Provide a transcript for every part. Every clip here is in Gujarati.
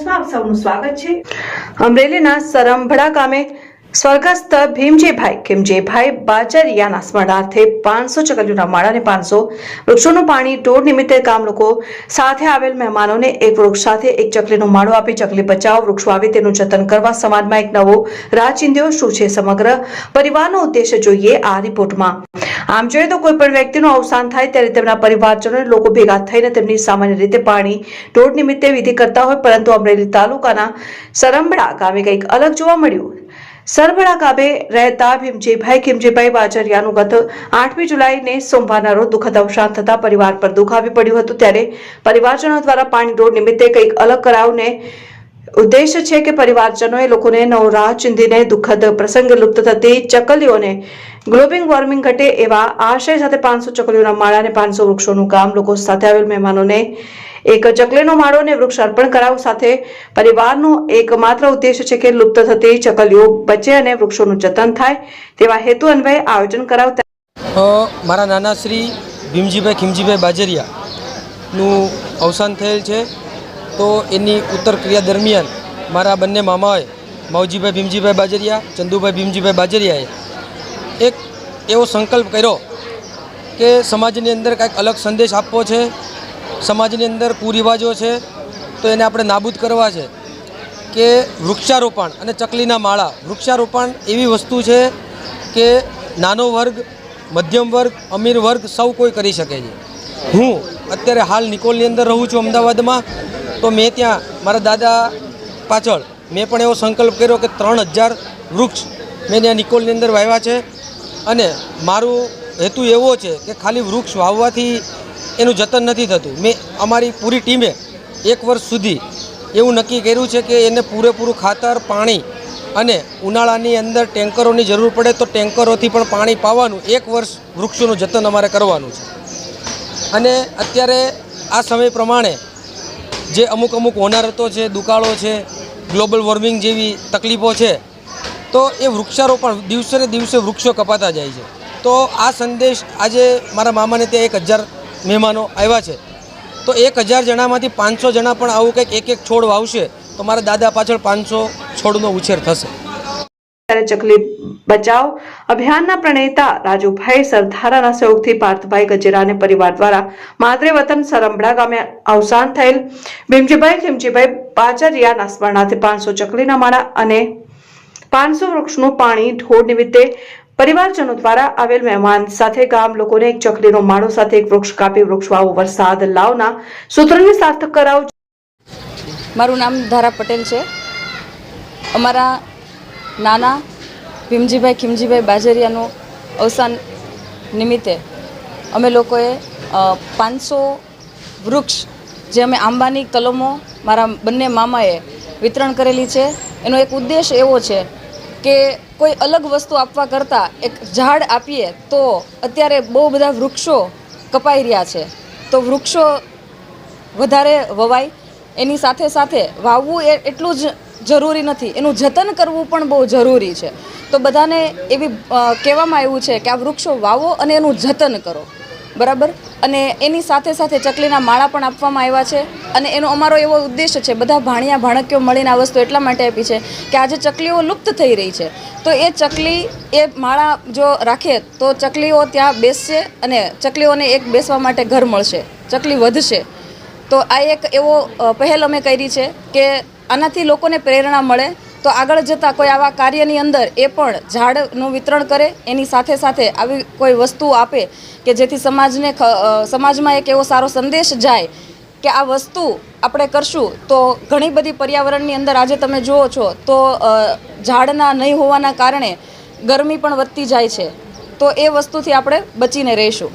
ન્યૂઝમાં આપ સૌનું સ્વાગત છે। અમરેલીના સરંભડા ગામે સ્વર્ગસ્થ ભીમજીભાઈ ખીમજીભાઈ બાજરિયાના સ્મરણાર્થે 500 ચકલીઓના માળા અને 500 વૃક્ષોનું પાણી ઢોળ નિમિત્તે ગામ લોકો સાથે આવેલ મહેમાનોને એક વૃક્ષ સાથે એક ચકલીનો માળો આપી ચકલી બચાવો વૃક્ષ વાવી તેનું જતન કરવા સમાજમાં એક નવો રાહ ચિંધ્યો। શું છે સમગ્ર પરિવારનો ઉદ્દેશ્ય જોઈએ આ રિપોર્ટમાં। આમ જોઈએ તો કોઈ પણ વ્યક્તિનું અવસાન થાય ત્યારે તેમના પરિવારજનો લોકો ભેગા થઈને તેમની સામાન્ય રીતે પાણી ઢોળ નિમિત્તે વિધિ કરતા હોય, પરંતુ અમરેલી તાલુકાના સરંભડા ગામે કંઈક અલગ જોવા મળ્યું। સરંભડા ગામે રહેતા ભીમજીભાઈ ખીમજીભાઈ બાજરિયાનું ગત 8મી જુલાઈને સોમવારના રોજ દુઃખદ અવસાન થતા પરિવાર પર દુઃખ આવી પડ્યું હતું, ત્યારે પરિવારજનો દ્વારા પાણી ઢોળ નિમિત્તે કંઈક અલગ કરાવને ઉદ્દેશ્ય છે કે પરિવારજનોએ લોકોને નવો રાહ ચીંધીને દુઃખદ પ્રસંગે લુપ્ત થતી ચકલીઓને ગ્લોબલ વોર્મિંગ ઘટે એવા આશય સાથે 500 ચકલીઓના માળા અને 500 વૃક્ષોનું ગામ લોકો સાથે આવેલ મહેમાનોને એક ચકલીનો માળો અને વૃક્ષ અર્પણ કરાવવા સાથે પરિવારનો એકમાત્ર ઉદ્દેશ્ય છે કે લુપ્ત થતી ચકલીઓ બચે અને વૃક્ષોનું જતન થાય તેવા હેતુ અન્વયે આયોજન કરાવતા। મારા નાના શ્રી ભીમજીભાઈ ખીમજીભાઈ બાજરિયાનું અવસાન થયેલ છે, તો એની ઉત્તર ક્રિયા દરમિયાન મારા બંને મામાએ માવજીભાઈ ભીમજીભાઈ બાજરિયા, ચંદુભાઈ ભીમજીભાઈ બાજરિયાએ એક એવો સંકલ્પ કર્યો કે સમાજની અંદર કંઈક અલગ સંદેશ આપવો છે। સમાજની અંદર કુરિવાજો છે તો એને આપણે નાબૂદ કરવા છે કે વૃક્ષારોપણ અને ચકલીના માળા। વૃક્ષારોપણ એવી વસ્તુ છે કે નાનો વર્ગ, મધ્યમ વર્ગ, અમીર વર્ગ સૌ કોઈ કરી શકે છે। હું અત્યારે હાલ નિકોલની અંદર રહું છું અમદાવાદમાં, તો મેં ત્યાં મારા દાદા પાછળ મેં પણ એવો સંકલ્પ કર્યો કે 3000 વૃક્ષ મેં ત્યાં નિકોલની અંદર વાવ્યા છે। અને મારું હેતુ એવો છે કે ખાલી વૃક્ષ વાવવાથી એનું જતન નથી થતું। મેં અમારી પૂરી ટીમે 1 વર્ષ સુધી એવું નક્કી કર્યું છે કે એને પૂરેપૂરું ખાતર, પાણી અને ઉનાળાની અંદર ટેન્કરોની જરૂર પડે તો ટેન્કરોથી પણ પાણી પાવાનું 1 વર્ષ વૃક્ષોનું જતન અમારે કરવાનું છે। અને અત્યારે આ સમય પ્રમાણે જે અમુક હોનારતો છે, દુકાળો છે, ગ્લોબલ વોર્મિંગ જેવી તકલીફો છે, તો એ વૃક્ષારોપણ દિવસે ને દિવસે વૃક્ષો કપાતા જાય છે। તો આ સંદેશ આજે મારા મામાને ત્યાં 1000 મહેમાનો આવ્યા છે, તો 1000 જણામાંથી 500 જણા પણ આવું કંઈક એક છોડ વાવશે તો મારા દાદા પાછળ 500 છોડનો ઉછેર થશે। ચકલી બચાવ અભિયાનના પ્રણેતા રાજુભાઈ સરધારાના સહયોગથી પાર્થભાઈ ગજેરા અને પરિવાર દ્વારા માદરે વતન સરંભડા ગામે અવસાન થયેલ ભીમજીભાઈ ખીમજીભાઈ બાજરિયાના સ્મરણાર્થે 500 ચકલીના માળા અને 500 વૃક્ષનું પાણી ઢોળ નિમિત્તે પરિવારજનો દ્વારા આવેલ મહેમાન સાથે ગામ લોકોને એક ચકલીનો માળો સાથે એક વૃક્ષ કાપી વૃક્ષ વાવો વરસાદ લાવના સૂત્રને સાર્થક કરાવ। મારું નામ ધારા પટેલ છે। અમારા નાના ભીમજીભાઈ ખીમજીભાઈ બાજરિયાનું અવસાન નિમિત્તે અમે લોકોએ 500 વૃક્ષ જે અમે આંબાની કલમો મારા બંને મામાએ વિતરણ કરેલી છે। એનો એક ઉદ્દેશ એવો છે કે કોઈ અલગ વસ્તુ આપવા કરતાં એક ઝાડ આપીએ તો અત્યારે બહુ બધા વૃક્ષો કપાઈ રહ્યા છે, તો વૃક્ષો વધારે વવાય, એની સાથે સાથે વાવવું એ એટલું જ જરૂરી નથી, એનું જતન કરવું પણ બહુ જરૂરી છે। તો બધાને એવી કહેવામાં આવ્યું છે કે આ વૃક્ષો વાવો અને એનું જતન કરો, બરાબર। અને એની સાથે સાથે ચકલીના માળા પણ આપવામાં આવ્યા છે। અને એનો અમારો એવો ઉદ્દેશ્ય છે, બધા ભાણિયા ભાણકીઓ મળીને આ વસ્તુ એટલા માટે આપી છે કે આજે ચકલીઓ લુપ્ત થઈ રહી છે, તો એ ચકલી એ માળા જો રાખે તો ચકલીઓ ત્યાં બેસશે અને ચકલીઓને એક બેસવા માટે ઘર મળશે, ચકલી વધશે। તો આ એક એવો પહેલ અમે કરી છે કે આનાથી લોકોને પ્રેરણા મળે તો આગળ જતાં કોઈ આવા કાર્યની અંદર એ પણ ઝાડનું વિતરણ કરે, એની સાથે સાથે આવી કોઈ વસ્તુ આપે કે જેથી સમાજમાં એક એવો સારો સંદેશ જાય કે આ વસ્તુ આપણે કરશું તો ઘણી બધી પર્યાવરણની અંદર આજે તમે જુઓ છો તો ઝાડના નહીં હોવાના કારણે ગરમી પણ વધતી જાય છે, તો એ વસ્તુથી આપણે બચીને રહીશું।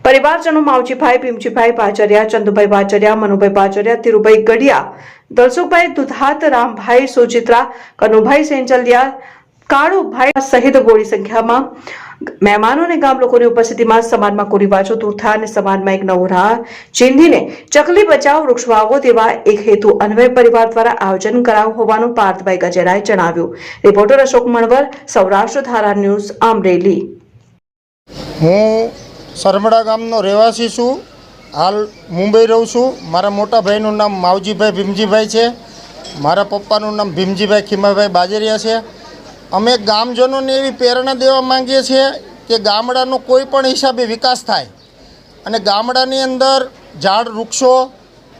પરિવારજનો માવજીભાઈ ભીમજીભાઈ બાજરિયા, ચંદુભાઈ બાજરિયા, મનુભાઈ બાજરિયા, ધીરુભાઈ ગઢિયા, દલસુખભાઈ દુધાત, રામભાઈ સોજિત્રા, કનુભાઈ સેંજલિયા, કાળુભાઈ સહિત બોડી સંખ્યામાં મહેમાનો અને ગામ લોકોની ઉપસ્થિતિમાં સમાજમાં કુરિવાજો દૂર થાય અને સમાજમાં એક નવો રાહ ચીંધીને ચકલી બચાવ વૃક્ષ વાવો તેવા એક હેતુ અન્વયે પરિવાર દ્વારા આયોજન કરાયું હોવાનું પાર્થભાઈ ગજેરાએ જણાવ્યું। રિપોર્ટર અશોક મણવર, સૌરાષ્ટ્ર ધારા ન્યૂઝ, અમરેલી। હું સરંભડા ગામનો રહેવાસી છું હાલ મુંબઈ રહું છું. મારા મોટા ભાઈનું નામ માવજીભાઈ ભીમજીભાઈ છે. મારા પપ્પાનું નામ ભીમજીભાઈ ખીમાભાઈ બાજરિયા છે. અમે ગામજનોને એવી પ્રેરણા દેવા માંગીએ છીએ કે ગામડાનો કોઈ પણ હિસાબે વિકાસ થાય અને ગામડાની અંદર ઝાડ વૃક્ષો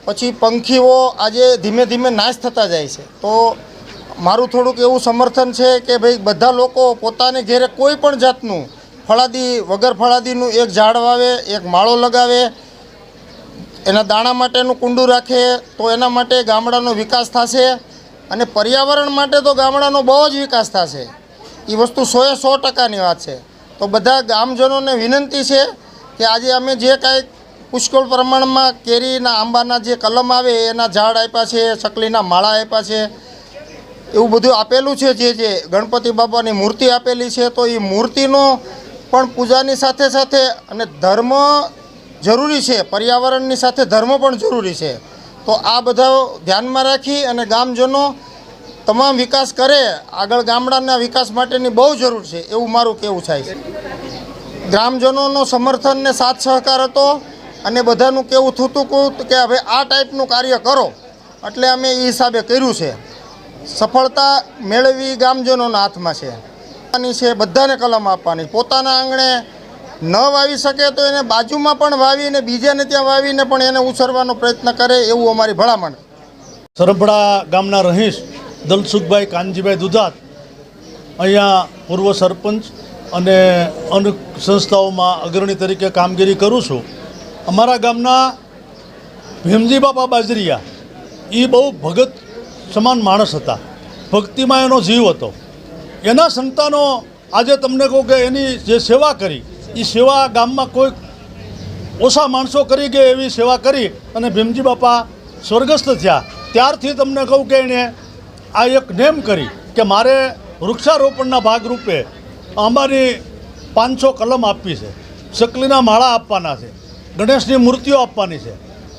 પછી પંખીઓ આજે ધીમે ધીમે નાશ થતા જાય છે. તો મારું થોડુંક એવું સમર્થન છે કે ભાઈ બધા લોકો પોતાને ઘેરે કોઈ પણ જાતનું ફળાદી વગર ફળાદીનું એક ઝાડ વાવે, એક માળો લગાવે, એના દાણા માટેનું કુંડું રાખે તો એના માટે ગામડાનો વિકાસ થશે અને પર્યાવરણ માટે તો ગામડાનો બહુ જ વિકાસ થશે. એ વસ્તુ 100% વાત છે. તો બધા ગામજનોને વિનંતી છે કે આજે અમે જે કાંઈ પુષ્કળ પ્રમાણમાં કેરીના આંબાના જે કલમ આવે એના ઝાડ આપ્યા છે, ચકલીના માળા આપ્યા છે, એવું બધું આપેલું છે. જે ગણપતિ બાપાની મૂર્તિ આપેલી છે તો એ મૂર્તિનો પણ પૂજાની સાથે સાથે અને ધર્મ જરૂરી છે, પર્યાવરણની સાથે ધર્મ પણ જરૂરી છે. તો આ બધા ધ્યાનમાં રાખી અને ગામજનો તમામ વિકાસ કરે. આગળ ગામડાના વિકાસ માટેની બહુ જરૂર છે એવું મારું કહેવું થાય છે. ગ્રામજનોનો સમર્થન ને સાથ સહકાર હતો અને બધાનું કેવું થતું કે હવે આ ટાઈપનું કાર્ય કરો એટલે અમે એ હિસાબે કર્યું છે. સફળતા મેળવી ગામજનોના હાથમાં છે. બધાને કલમ આપવાની, પોતાના આંગણે ન વાવી શકે તો એને બાજુમાં પણ વાવીને બીજાને ત્યાં વાવીને પણ એને ઉછેરવાનો પ્રયત્ન કરે એવું અમારી ભલામણ. સરંભડા ગામના રહીશ દલસુખભાઈ કાનજીભાઈ દુધાત, અહીંયા પૂર્વ સરપંચ અને અનેક સંસ્થાઓમાં અગ્રણી તરીકે કામગીરી કરું છું. અમારા ગામના ભીમજી બાપા બાજરિયા એ બહુ ભગત સમાન માણસ હતા. ભક્તિમાં એનો જીવ હતો. એના સંતાનો આજે તમને કહું કે એની જે સેવા કરી એ સેવા ગામમાં કોઈ ઓછા માણસો કરી કે એવી સેવા કરી અને ભીમજી બાપા સ્વર્ગસ્થ થયા ત્યારથી તમને કહું કે એણે આ એક નેમ કરી કે મારે વૃક્ષારોપણના ભાગરૂપે આંબાની 500 કલમ આપવી છે, ચકલીના માળા આપવાના છે, ગણેશની મૂર્તિઓ આપવાની છે.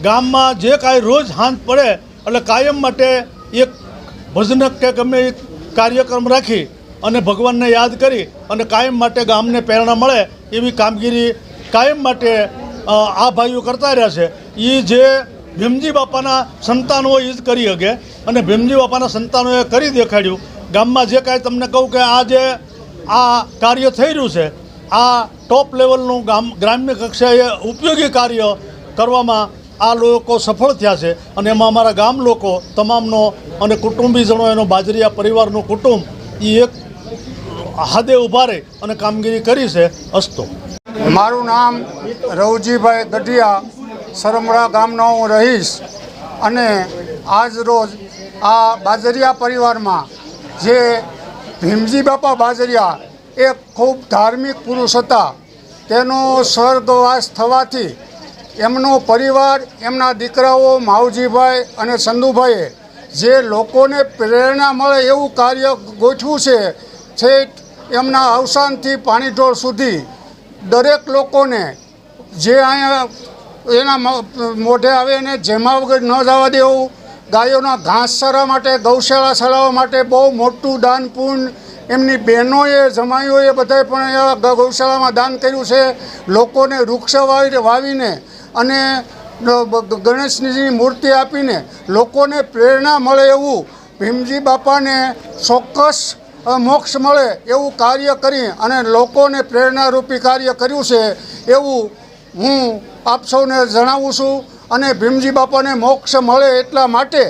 ગામમાં જે કાંઈ રોજ સાંજ પડે એટલે કાયમ માટે એક ભજનક કે ગમે એ કાર્યક્રમ રાખી અને ભગવાનને યાદ કરી અને કાયમ માટે ગામને પ્રેરણા મળે એવી કામગીરી કાયમ માટે આ ભાઈઓ કરતા રહ્યા છે. એ જે ભીમજી બાપાના સંતાનોએ એ જ કરી શકે અને ભીમજી બાપાના સંતાનોએ કરી દેખાડ્યું. ગામમાં જે કાંઈ તમને કહું કે આ જે આ કાર્ય થઈ રહ્યું છે આ ટોપ લેવલનું ગ્રામ્ય કક્ષાએ ઉપયોગી કાર્ય કરવામાં આ લોકો સફળ થયા છે અને એમાં અમારા ગામ લોકો તમામનો અને કુટુંબીજનો એનો બાજરિયા પરિવારનું કુટુંબ એ એક હાદે ઊભા રહી અને કામગીરી કરી છે. અસ્તો. મારું નામ રવજીભાઈ ગઢિયા, સરમડા ગામનો હું રહીશ અને આજ રોજ આ બાજરિયા પરિવારમાં જે ભીમજી બાપા બાજરિયા એક ખૂબ ધાર્મિક પુરુષ હતા. તેનો સ્વર્ગવાસ થવાથી એમનો પરિવાર, એમના દીકરાઓ માવજીભાઈ અને ચંદુભાઈએ જે લોકોને પ્રેરણા મળે એવું કાર્ય ગોઠવ્યું છે. છેક એમના અવસાનથી પાણીઢોળ સુધી દરેક લોકોને જે અહીંયા એના મોઢે આવે એને જેમા વગર ન જવા દેવું, ગાયોના ઘાસચારા માટે, ગૌશાળા ચલાવવા માટે બહુ મોટું દાન પુણ્ય એમની બહેનોએ, જમાઈઓએ બધાએ પણ ગૌશાળામાં દાન કર્યું છે. લોકોને વૃક્ષ વાવીને અને ગણેશજીની મૂર્તિ આપીને લોકોને પ્રેરણા મળે એવું, ભીમજી બાપાને ચોક્કસ મોક્ષ મળે એવું કાર્ય કરી અને લોકોને પ્રેરણારૂપી કાર્ય કર્યું છે એવું હું આપ સૌને જણાવું છું. અને ભીમજી બાપાને મોક્ષ મળે એટલા માટે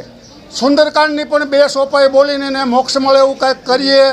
સુંદરકાંડની પણ 2 સોપાઈ બોલીને એને મોક્ષ મળે એવું કાંઈક કરીએ